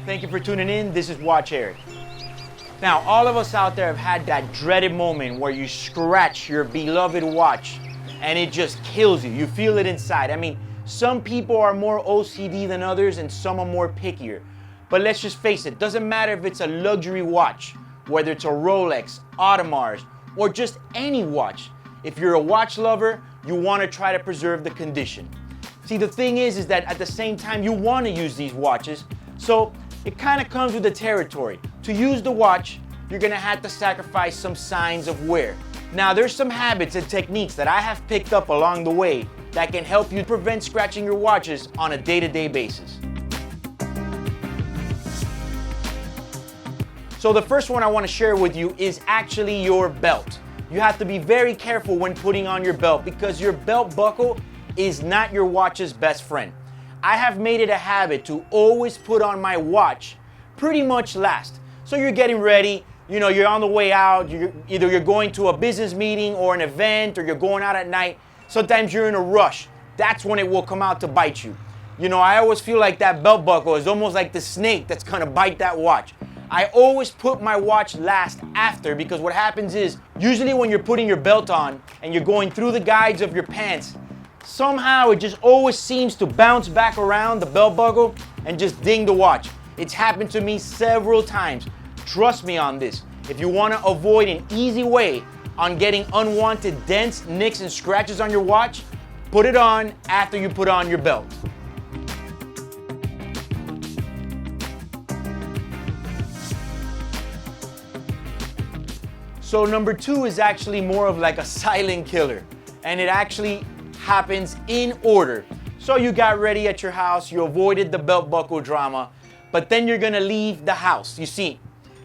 Thank you for tuning in. This is Watch Eric. Now, all of us out there have had that dreaded moment where you scratch your beloved watch and it just kills you. You feel it inside. I mean, some people are more OCD than others and some are more pickier. But let's just face it, doesn't matter if it's a luxury watch, whether it's a Rolex, Audemars, or just any watch. If you're a watch lover, you want to try to preserve the condition. See, the thing is that at the same time, you want to use these watches, so it kind of comes with the territory. To use the watch, you're going to have to sacrifice some signs of wear. Now, there's some habits and techniques that I have picked up along the way that can help you prevent scratching your watches on a day-to-day basis. So the first one I want to share with you is actually your belt. You have to be very careful when putting on your belt because your belt buckle is not your watch's best friend. I have made it a habit to always put on my watch pretty much last. So you're getting ready, you know, you're on the way out, either you're going to a business meeting or an event, or you're going out at night. Sometimes you're in a rush. That's when it will come out to bite you. You know, I always feel like that belt buckle is almost like the snake that's gonna bite that watch. I always put my watch last after because what happens is, usually when you're putting your belt on and you're going through the guides of your pants, somehow it just always seems to bounce back around the belt buckle and just ding the watch. It's happened to me several times. Trust me on this. If you want to avoid an easy way on getting unwanted dents, nicks, and scratches on your watch, put it on after you put on your belt. So number two is actually more of like a silent killer, and it actually happens in order. So you got ready at your house, you avoided the belt buckle drama, but then you're gonna leave the house. You see,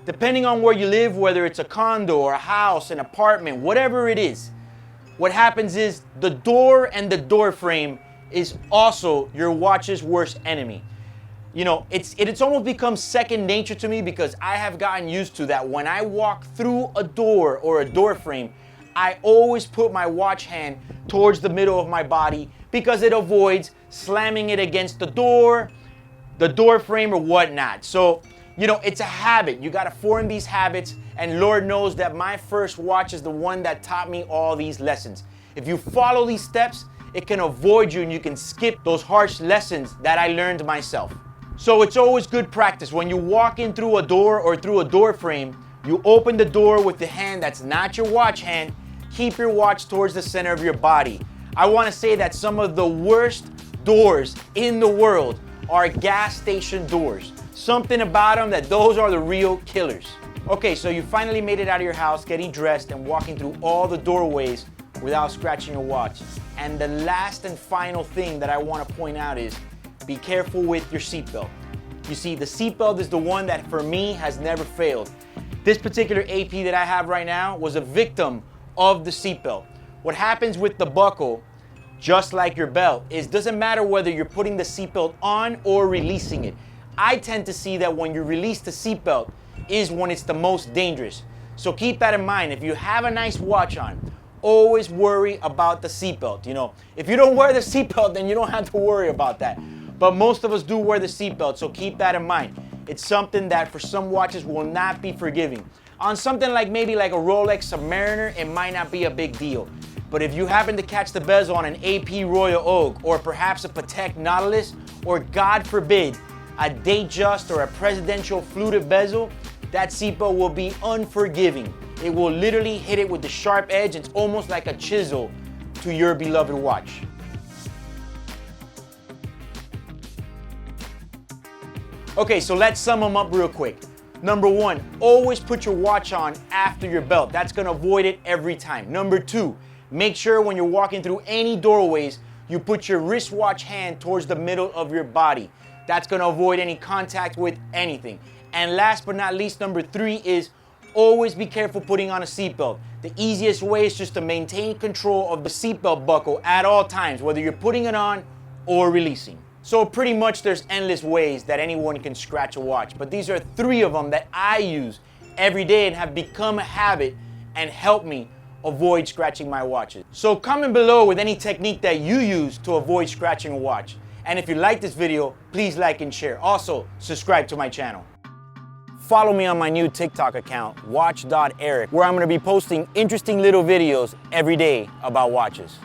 depending on where you live, whether it's a condo or a house, an apartment, whatever it is, what happens is the door and the door frame is also your watch's worst enemy. You know, it's almost become second nature to me because I have gotten used to that. When I walk through a door or a door frame, I always put my watch hand towards the middle of my body because it avoids slamming it against the door frame or whatnot. So, you know, it's a habit. You got to form these habits, and Lord knows that my first watch is the one that taught me all these lessons. If you follow these steps, it can avoid you and you can skip those harsh lessons that I learned myself. So it's always good practice. When you walk in through a door or through a door frame, you open the door with the hand that's not your watch hand. Keep your watch towards the center of your body. I want to say that some of the worst doors in the world are gas station doors. Something about them that those are the real killers. Okay, so you finally made it out of your house, getting dressed and walking through all the doorways without scratching your watch. And the last and final thing that I want to point out is be careful with your seatbelt. You see, the seatbelt is the one that for me has never failed. This particular AP that I have right now was a victim of the seatbelt. What happens with the buckle, just like your belt, is doesn't matter whether you're putting the seatbelt on or releasing it. I tend to see that when you release the seatbelt is when it's the most dangerous. So keep that in mind. If you have a nice watch on, always worry about the seatbelt. You know, if you don't wear the seatbelt, then you don't have to worry about that. But most of us do wear the seatbelt, so keep that in mind. It's something that for some watches will not be forgiving. On something like maybe like a Rolex Submariner, it might not be a big deal. But if you happen to catch the bezel on an AP Royal Oak, or perhaps a Patek Nautilus, or God forbid, a Datejust or a presidential fluted bezel, that seatbelt will be unforgiving. It will literally hit it with the sharp edge. It's almost like a chisel to your beloved watch. Okay, so let's sum them up real quick. Number one, always put your watch on after your belt. That's gonna avoid it every time. Number two, make sure when you're walking through any doorways, you put your wristwatch hand towards the middle of your body. That's gonna avoid any contact with anything. And last but not least, number three is always be careful putting on a seatbelt. The easiest way is just to maintain control of the seatbelt buckle at all times, whether you're putting it on or releasing. So pretty much there's endless ways that anyone can scratch a watch, but these are three of them that I use every day and have become a habit and help me avoid scratching my watches. So comment below with any technique that you use to avoid scratching a watch. And if you like this video, please like and share. Also, subscribe to my channel. Follow me on my new TikTok account, watch.eric, where I'm gonna be posting interesting little videos every day about watches.